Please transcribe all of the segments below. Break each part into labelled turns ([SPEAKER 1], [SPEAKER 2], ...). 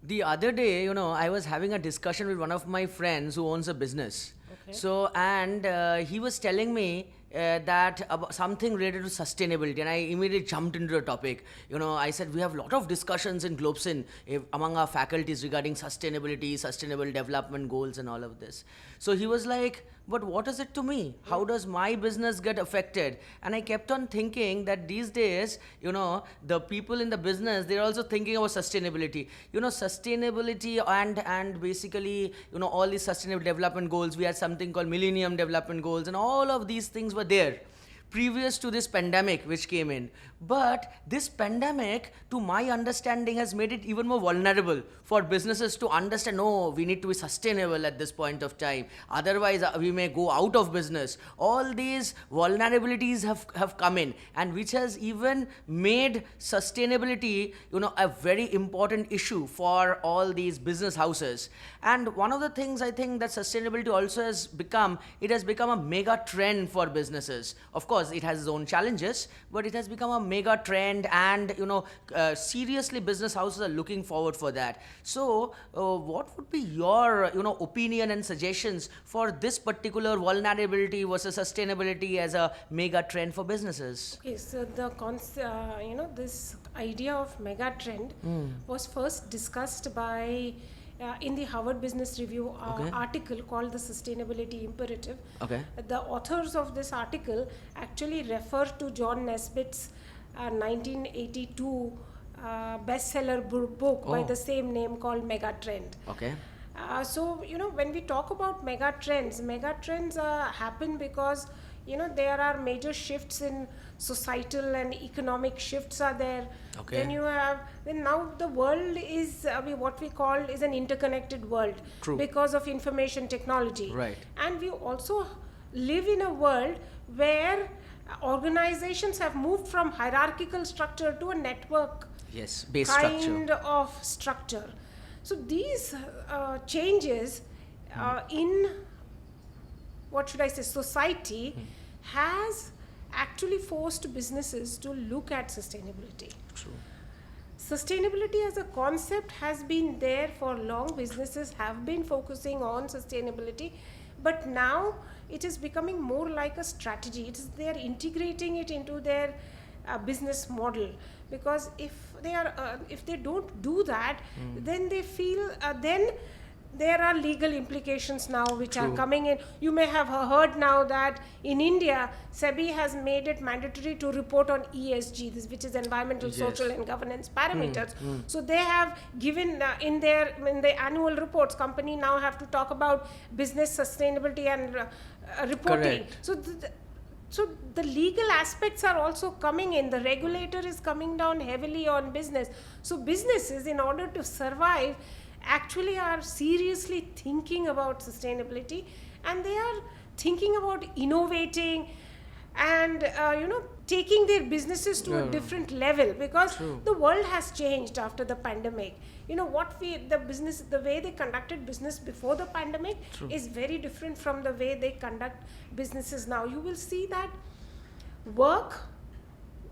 [SPEAKER 1] The other day, I was having a discussion with one of my friends who owns a business.
[SPEAKER 2] Okay.
[SPEAKER 1] So, and he was telling me that about something related to sustainability, and I immediately jumped into the topic. I said we have a lot of discussions in Globsyn among our faculties regarding sustainability, sustainable development goals, and all of this. So he was like, but what is it to me? How does my business get affected? And I kept on thinking that these days, the people in the business, they're also thinking about sustainability. Sustainability and basically, all these sustainable development goals. We had something called Millennium Development Goals, and all of these things were there previous to this pandemic which came in. But this pandemic, to my understanding, has made it even more vulnerable for businesses to understand, no, we need to be sustainable at this point of time. Otherwise, we may go out of business. All these vulnerabilities have come in, and which has even made sustainability, a very important issue for all these business houses. And one of the things I think that sustainability also has become a mega trend for businesses. Of course, it has its own challenges, but it has become a mega trend, and seriously business houses are looking forward for that. So what would be your opinion and suggestions for this particular vulnerability versus sustainability as a mega trend for businesses?
[SPEAKER 2] Okay, so the this idea of mega trend was first discussed by in the Harvard Business Review
[SPEAKER 1] Okay.
[SPEAKER 2] article called The Sustainability Imperative.
[SPEAKER 1] Okay.
[SPEAKER 2] The authors of this article actually refer to John Nesbitt's 1982 bestseller book by
[SPEAKER 1] Oh.
[SPEAKER 2] the same name called Mega Trend.
[SPEAKER 1] Okay.
[SPEAKER 2] So, when we talk about mega trends happen because, there are major shifts in societal and economic shifts are there.
[SPEAKER 1] Okay.
[SPEAKER 2] Then now the world is what we call is an interconnected world.
[SPEAKER 1] True.
[SPEAKER 2] Because of information technology.
[SPEAKER 1] Right.
[SPEAKER 2] And we also live in a world where organizations have moved from hierarchical structure to a network
[SPEAKER 1] Yes, base
[SPEAKER 2] kind
[SPEAKER 1] structure.
[SPEAKER 2] of structure. So these changes in what should I say society has actually forced businesses to look at sustainability.
[SPEAKER 1] True.
[SPEAKER 2] Sustainability as a concept has been there for long. Businesses have been focusing on sustainability, but now it is becoming more like a strategy. They are integrating it into their business model, because if they don't do that, then they feel then there are legal implications now which are
[SPEAKER 1] True.
[SPEAKER 2] coming in. You may have heard now that in India, SEBI has made it mandatory to report on ESG, which is environmental,
[SPEAKER 1] Yes.
[SPEAKER 2] social, and governance parameters. So they have given in the annual reports, company now have to talk about business sustainability and reporting.
[SPEAKER 1] Correct.
[SPEAKER 2] So the legal aspects are also coming in. The regulator is coming down heavily on business. So businesses, in order to survive, actually are seriously thinking about sustainability, and they are thinking about innovating and taking their businesses to a different level, because
[SPEAKER 1] True.
[SPEAKER 2] the world has changed after the pandemic. The way they conducted business before the pandemic
[SPEAKER 1] True.
[SPEAKER 2] is very different from the way they conduct businesses now. You will see that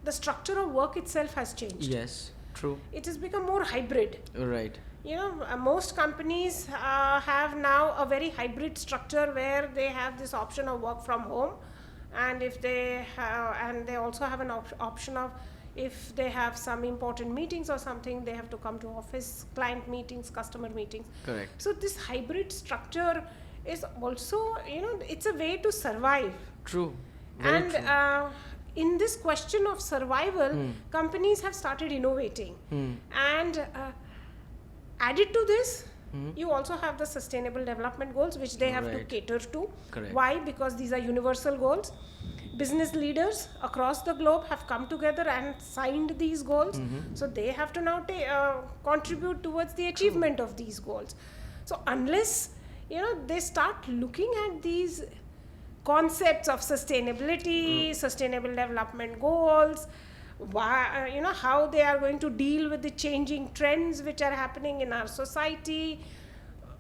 [SPEAKER 2] the structure of work itself has changed.
[SPEAKER 1] Yes. True.
[SPEAKER 2] It has become more hybrid.
[SPEAKER 1] Right.
[SPEAKER 2] Most companies have now a very hybrid structure where they have this option of work from home, and they also have an option of, if they have some important meetings or something, they have to come to office, client meetings, customer meetings.
[SPEAKER 1] Correct.
[SPEAKER 2] So this hybrid structure is also, it's a way to survive.
[SPEAKER 1] True. Very
[SPEAKER 2] And
[SPEAKER 1] true.
[SPEAKER 2] in this question of survival, companies have started innovating. And added to this, you also have the sustainable development goals, which they have to
[SPEAKER 1] Right.
[SPEAKER 2] cater to.
[SPEAKER 1] Correct.
[SPEAKER 2] Why? Because these are universal goals. Business leaders across the globe have come together and signed these goals. So they have to now contribute towards the achievement of these goals. So unless they start looking at these concepts of sustainability, sustainable development goals, how they are going to deal with the changing trends which are happening in our society,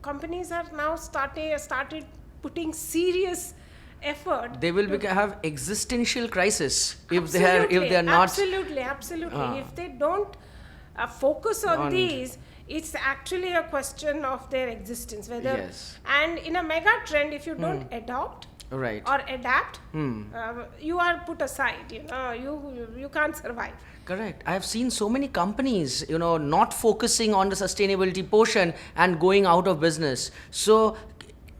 [SPEAKER 2] companies have now started putting serious effort.
[SPEAKER 1] They will have existential crisis if they are not.
[SPEAKER 2] Absolutely. If they don't focus on these, It's actually a question of their existence. Whether
[SPEAKER 1] Yes.
[SPEAKER 2] and in a mega trend, if you don't adopt
[SPEAKER 1] Right.
[SPEAKER 2] or adapt, you are put aside. You can't survive.
[SPEAKER 1] Correct. I have seen so many companies, not focusing on the sustainability portion and going out of business. So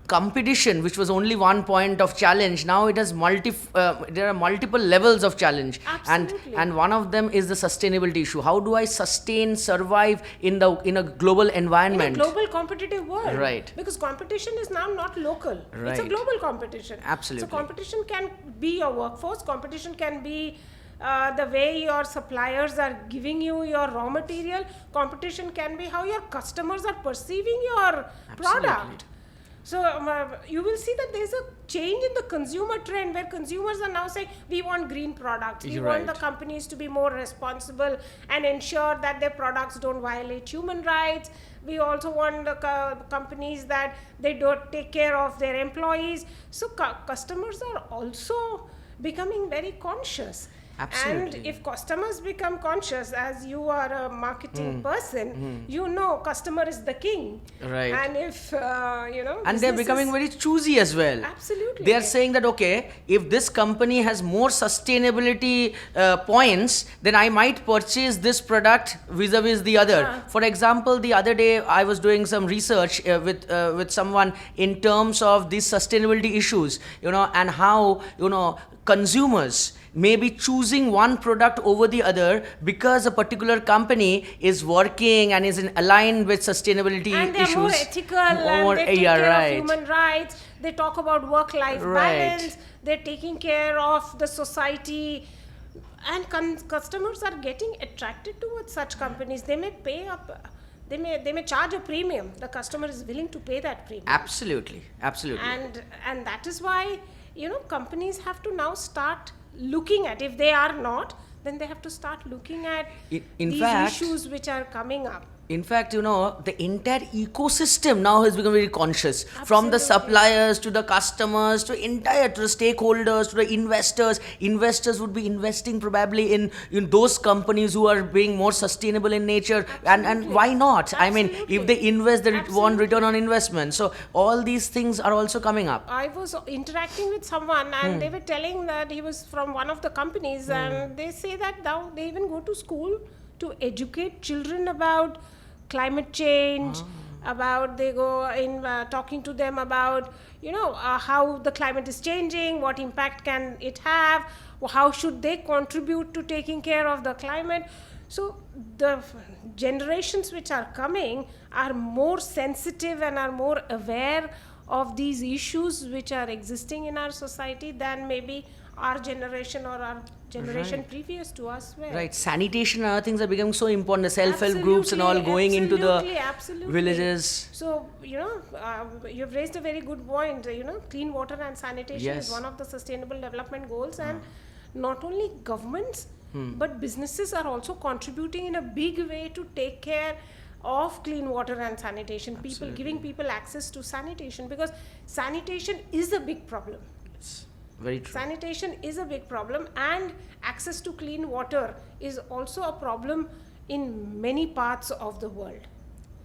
[SPEAKER 1] competition, which was only one point of challenge, now it has there are multiple levels of challenge.
[SPEAKER 2] Absolutely.
[SPEAKER 1] And one of them is the sustainability issue. How do I survive in a global environment?
[SPEAKER 2] In a global competitive world.
[SPEAKER 1] Right.
[SPEAKER 2] Because competition is now not local. It's a
[SPEAKER 1] Right.
[SPEAKER 2] global competition.
[SPEAKER 1] Absolutely.
[SPEAKER 2] So competition can be your workforce. Competition can be the way your suppliers are giving you your raw material. Competition can be how your customers are perceiving your product. So you will see that there's a change in the consumer trend where consumers are now saying, we want green products. We want the companies to be more responsible and ensure that their products don't violate human rights. We also want the companies that they don't take care of their employees. So customers are also becoming very conscious.
[SPEAKER 1] Absolutely.
[SPEAKER 2] And if customers become conscious, as you are a marketing person, customer is the king.
[SPEAKER 1] Right.
[SPEAKER 2] And if,
[SPEAKER 1] and they're becoming very choosy as well.
[SPEAKER 2] Absolutely.
[SPEAKER 1] They are saying that, okay, if this company has more sustainability points, then I might purchase this product vis-a-vis the other. For example, the other day I was doing some research with someone in terms of these sustainability issues, and how, consumers may be choosing one product over the other because a particular company is working and is aligned with sustainability
[SPEAKER 2] and they're
[SPEAKER 1] issues.
[SPEAKER 2] more ethical and they take care of human rights. They talk about work-life balance. They're taking care of the society. And customers are getting attracted towards such companies. They may pay up. They may charge a premium. The customer is willing to pay that premium.
[SPEAKER 1] Absolutely.
[SPEAKER 2] And that is why companies have to now start looking at, if they are not, then they have to start looking at these issues which are coming up.
[SPEAKER 1] In fact, the entire ecosystem now has become very conscious.
[SPEAKER 2] Absolutely.
[SPEAKER 1] From the suppliers to the customers to the stakeholders to the investors. Investors would be investing probably in those companies who are being more sustainable in nature. And why not?
[SPEAKER 2] Absolutely.
[SPEAKER 1] I mean, if they invest, they want return on investment. So all these things are also coming up.
[SPEAKER 2] I was interacting with someone and they were telling that he was from one of the companies and they say that now they even go to school to educate children about climate change, they go in talking to them about, how the climate is changing, what impact can it have, how should they contribute to taking care of the climate. So the generations which are coming are more sensitive and are more aware of these issues which are existing in our society than maybe our generation or our generation previous to us were.
[SPEAKER 1] Right. Sanitation and other things are becoming so important. The self-help groups and all going into the villages.
[SPEAKER 2] So, you've raised a very good point. Clean water and sanitation is one of the sustainable development goals. And not only governments, but businesses are also contributing in a big way to take care of clean water and sanitation. Giving people access to sanitation, because sanitation is a big problem.
[SPEAKER 1] Very true.
[SPEAKER 2] Sanitation is a big problem, and access to clean water is also a problem in many parts of the world.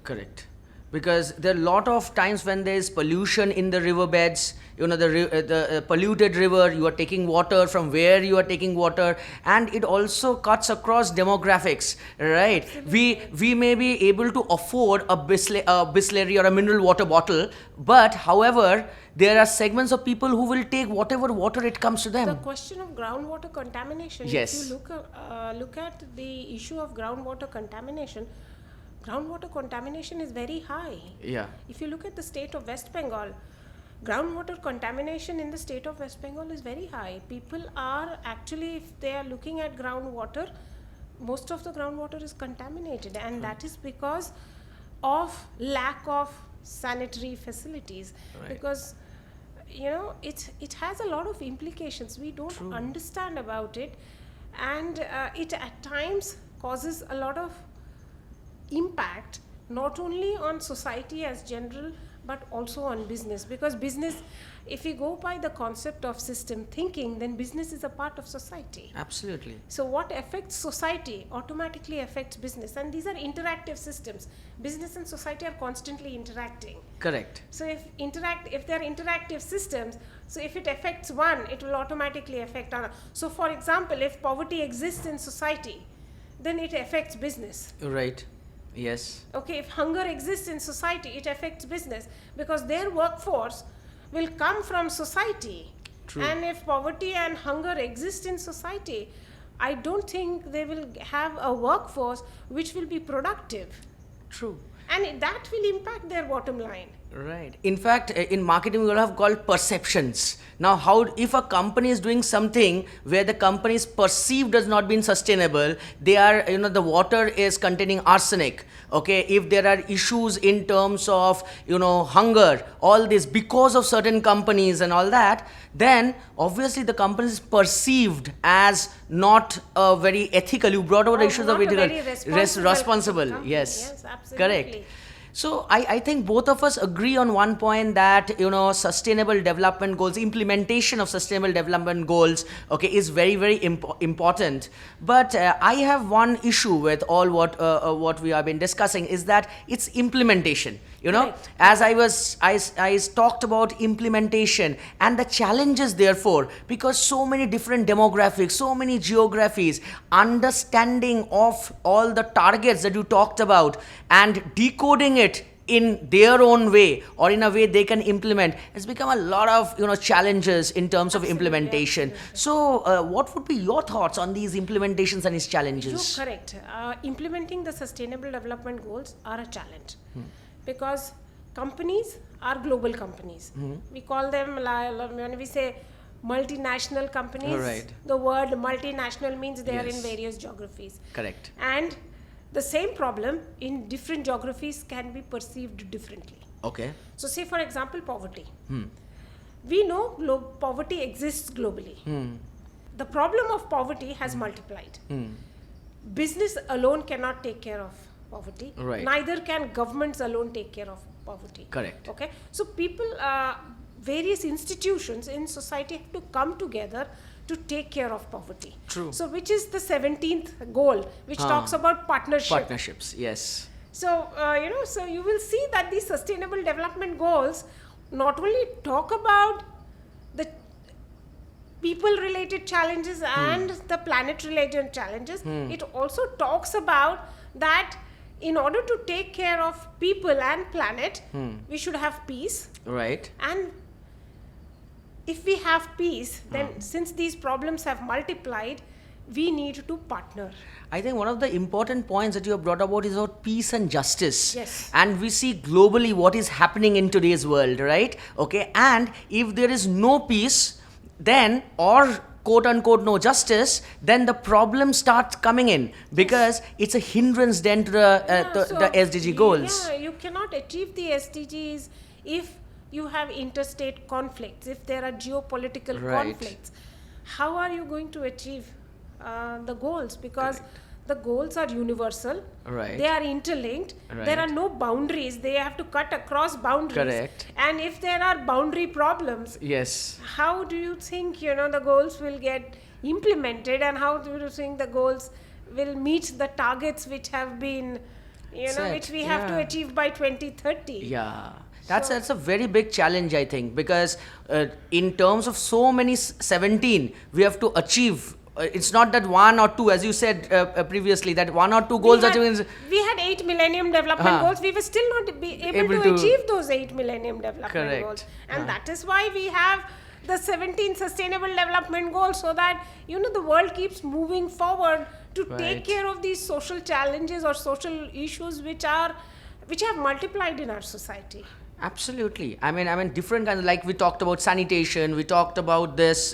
[SPEAKER 1] Correct. Because there are a lot of times when there is pollution in the riverbeds, the polluted river, you are taking water from where you are taking water, and it also cuts across demographics, right? We may be able to afford a Bisleri or a mineral water bottle, but however, there are segments of people who will take whatever water it comes to them.
[SPEAKER 2] The question of groundwater contamination,
[SPEAKER 1] yes.
[SPEAKER 2] If you look at the issue of groundwater contamination is very high.
[SPEAKER 1] Yeah.
[SPEAKER 2] If you look at the state of West Bengal, groundwater contamination in the state of West Bengal is very high. People are actually, if they are looking at groundwater, most of the groundwater is contaminated, and that is because of lack of sanitary facilities.
[SPEAKER 1] Right.
[SPEAKER 2] Because it has a lot of implications we don't understand about it, and it at times causes a lot of impact not only on society as general but also on business, because business, if we go by the concept of system thinking, then business is a part of society.
[SPEAKER 1] Absolutely.
[SPEAKER 2] So what affects society automatically affects business, and these are interactive systems. Business and society are constantly interacting.
[SPEAKER 1] Correct.
[SPEAKER 2] So if they're interactive systems, so if it affects one, it will automatically affect another. So for example, if poverty exists in society, then it affects business.
[SPEAKER 1] Right. Yes.
[SPEAKER 2] Okay, if hunger exists in society, it affects business, because their workforce will come from society.
[SPEAKER 1] True.
[SPEAKER 2] And if poverty and hunger exist in society, I don't think they will have a workforce which will be productive.
[SPEAKER 1] True.
[SPEAKER 2] And that will impact their bottom line.
[SPEAKER 1] Right. In fact, in marketing, we will have called perceptions. Now, how if a company is doing something where the company is perceived as not being sustainable, they are, the water is containing arsenic. Okay. If there are issues in terms of, hunger, all this because of certain companies and all that, then obviously the company is perceived as not very ethical. You brought about issues of ethical, responsible.
[SPEAKER 2] Company.
[SPEAKER 1] Yes.
[SPEAKER 2] Yes, absolutely.
[SPEAKER 1] Correct. So I think both of us agree on one point that sustainable development goals, implementation of sustainable development goals, okay, is very, very important. But I have one issue with all what we have been discussing, is that it's implementation.
[SPEAKER 2] Right.
[SPEAKER 1] As I talked about implementation and the challenges therefore, because so many different demographics, so many geographies, understanding of all the targets that you talked about and decoding it in their own way or in a way they can implement has become a lot of challenges in terms of implementation.
[SPEAKER 2] Absolutely.
[SPEAKER 1] So what would be your thoughts on these implementations and its challenges?
[SPEAKER 2] You're correct. Implementing the sustainable development goals are a challenge. Because companies are global companies. We call them, when we say multinational companies,
[SPEAKER 1] Right.
[SPEAKER 2] the word multinational means they are in
[SPEAKER 1] Yes.
[SPEAKER 2] various geographies.
[SPEAKER 1] Correct.
[SPEAKER 2] And the same problem in different geographies can be perceived differently.
[SPEAKER 1] Okay.
[SPEAKER 2] So say for example, poverty. We know poverty exists globally. The problem of poverty has multiplied. Business alone cannot take care of poverty.
[SPEAKER 1] Right.
[SPEAKER 2] Neither can governments alone take care of poverty.
[SPEAKER 1] Correct.
[SPEAKER 2] Okay. So people, various institutions in society have to come together to take care of poverty.
[SPEAKER 1] True.
[SPEAKER 2] So which is the 17th goal, which talks about partnership.
[SPEAKER 1] Partnerships, yes.
[SPEAKER 2] So, so you will see that these sustainable development goals not only talk about the people-related challenges and the planet-related challenges, it also talks about that in order to take care of people and planet, we should have peace.
[SPEAKER 1] Right.
[SPEAKER 2] And if we have peace, then since these problems have multiplied, we need to partner.
[SPEAKER 1] I think one of the important points that you have brought about is about peace and justice.
[SPEAKER 2] Yes.
[SPEAKER 1] And we see globally what is happening in today's world, right? Okay. And if there is no peace, then, or quote unquote no justice, then the problem starts coming in because it's a hindrance then to the SDG goals.
[SPEAKER 2] Yeah, you cannot achieve the SDGs if you have interstate conflicts, if there are geopolitical
[SPEAKER 1] Right.
[SPEAKER 2] conflicts. How are you going to achieve the goals? Because
[SPEAKER 1] Correct.
[SPEAKER 2] the goals are universal.
[SPEAKER 1] Right.
[SPEAKER 2] They are interlinked.
[SPEAKER 1] Right.
[SPEAKER 2] There are no boundaries. They have to cut across boundaries.
[SPEAKER 1] Correct.
[SPEAKER 2] And if there are boundary problems,
[SPEAKER 1] Yes.
[SPEAKER 2] how do you think the goals will get implemented, and how do you think the goals will meet the targets which have been
[SPEAKER 1] Set.
[SPEAKER 2] which we have to
[SPEAKER 1] Yeah.
[SPEAKER 2] achieve by 2030?
[SPEAKER 1] Yeah. That's a very big challenge, I think, because in terms of so many 17, we have to achieve. It's not that one or two, as you said previously, that one or two goals
[SPEAKER 2] we had 8 Millennium Development Goals. We were still not able to achieve those 8 Millennium Development
[SPEAKER 1] Correct.
[SPEAKER 2] Goals. And that is why we have the 17 Sustainable Development Goals, so that, the world keeps moving forward to
[SPEAKER 1] Right.
[SPEAKER 2] take care of these social challenges or social issues which have multiplied in our society.
[SPEAKER 1] Absolutely. I mean, different kinds. Like we talked about sanitation, we talked about this,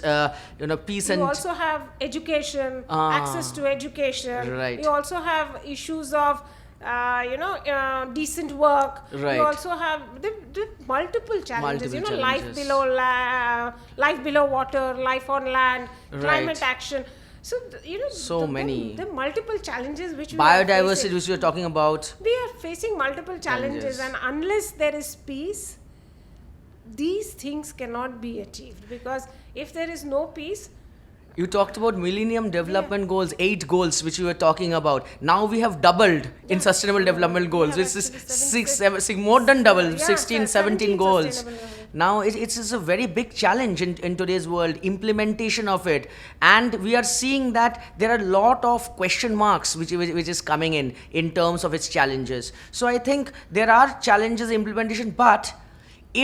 [SPEAKER 1] peace and.
[SPEAKER 2] You also have education, access to education.
[SPEAKER 1] Right.
[SPEAKER 2] You also have issues of, decent work.
[SPEAKER 1] Right.
[SPEAKER 2] You also have the multiple challenges.
[SPEAKER 1] Multiple
[SPEAKER 2] Life
[SPEAKER 1] challenges.
[SPEAKER 2] below water, life on land,
[SPEAKER 1] Right.
[SPEAKER 2] climate action. So
[SPEAKER 1] So many.
[SPEAKER 2] the multiple challenges which
[SPEAKER 1] Biodiversity, which we are talking about.
[SPEAKER 2] we are facing multiple challenges, and unless there is peace, these things cannot be achieved, because if there is no peace,
[SPEAKER 1] You talked about Millennium Development Goals, 8 goals which we were talking about. Now we have doubled in Sustainable Development Goals.
[SPEAKER 2] Yeah,
[SPEAKER 1] It's
[SPEAKER 2] actually
[SPEAKER 1] six, more than double,
[SPEAKER 2] Yeah,
[SPEAKER 1] 16, 17 goals.
[SPEAKER 2] sustainable development.
[SPEAKER 1] Now it's a very big challenge in today's world, implementation of it. And we are seeing that there are a lot of question marks which is coming in terms of its challenges. So I think there are challenges in implementation, but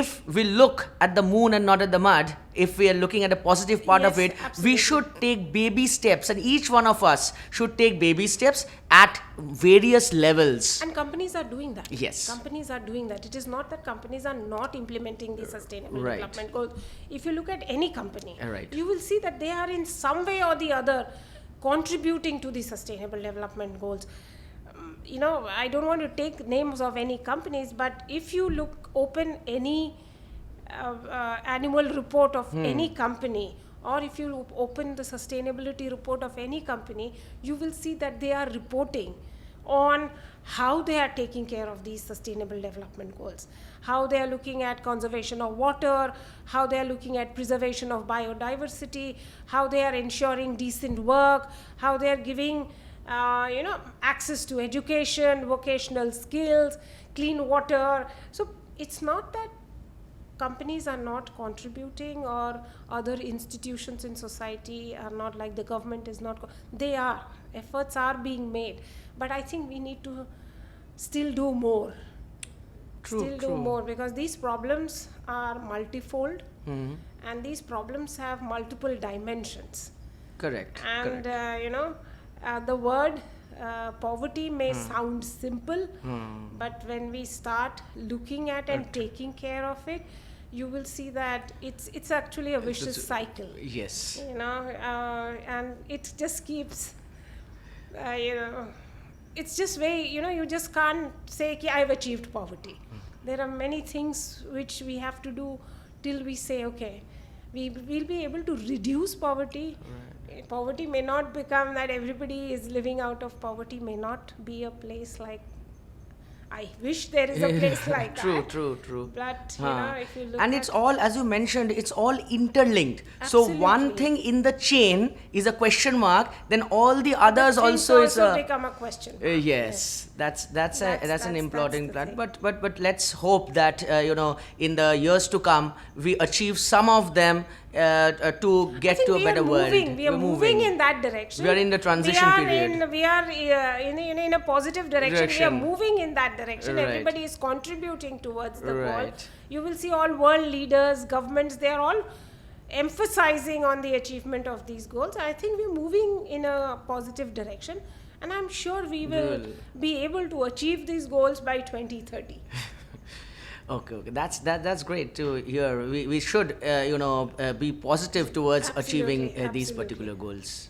[SPEAKER 1] if we look at the moon and not at the mud, if we are looking at a positive part of
[SPEAKER 2] Yes,
[SPEAKER 1] it, we
[SPEAKER 2] absolutely.
[SPEAKER 1] should take baby steps, and each one of us should take baby steps at various levels.
[SPEAKER 2] and companies are doing that.
[SPEAKER 1] Yes.
[SPEAKER 2] Companies are doing that. It is not that companies are not implementing the sustainable
[SPEAKER 1] Right.
[SPEAKER 2] development goals. If you look at any company,
[SPEAKER 1] Right.
[SPEAKER 2] you will see that they are in some way or the other contributing to the sustainable development goals. I don't want to take names of any companies, but if you open any annual report of any company, or if you open the sustainability report of any company, you will see that they are reporting on how they are taking care of these sustainable development goals, how they are looking at conservation of water, how they are looking at preservation of biodiversity, how they are ensuring decent work, how they are giving access to education, vocational skills, clean water. So it's not that companies are not contributing, or other institutions in society are not, like the government is not. They are. Efforts are being made. But I think we need to still do more. Do more, because these problems are multifold, and these problems have multiple dimensions.
[SPEAKER 1] Correct.
[SPEAKER 2] And the word poverty may sound simple, but when we start looking at and taking care of it, you will see that it's actually a vicious cycle.
[SPEAKER 1] Yes.
[SPEAKER 2] And it just keeps it's just way, you just can't say ki I've achieved poverty. There are many things which we have to do till we say, okay, we will be able to reduce poverty. Poverty may not become that everybody is living out of poverty, may not be a place like, I wish there is a place like that.
[SPEAKER 1] True.
[SPEAKER 2] But if you look
[SPEAKER 1] and it's all, as you mentioned, it's all interlinked. So one
[SPEAKER 2] Absolutely.
[SPEAKER 1] thing in the chain is a question mark, then all the others
[SPEAKER 2] things
[SPEAKER 1] also is a
[SPEAKER 2] become a question.
[SPEAKER 1] yes. That's an important
[SPEAKER 2] that's the
[SPEAKER 1] plan. But let's hope that in the years to come we achieve some of them to get to a better world.
[SPEAKER 2] We are moving in that direction.
[SPEAKER 1] We are in the transition period.
[SPEAKER 2] We are in a positive direction. We are
[SPEAKER 1] Direction.
[SPEAKER 2] moving in that direction.
[SPEAKER 1] Right.
[SPEAKER 2] Everybody is contributing towards the goal.
[SPEAKER 1] Right.
[SPEAKER 2] You will see all world leaders, governments, they are all emphasizing on the achievement of these goals. I think we're moving in a positive direction, and I'm sure we will be able to achieve these goals by 2030.
[SPEAKER 1] Okay. That's great to hear. We should be positive towards achieving these
[SPEAKER 2] Absolutely.
[SPEAKER 1] particular goals.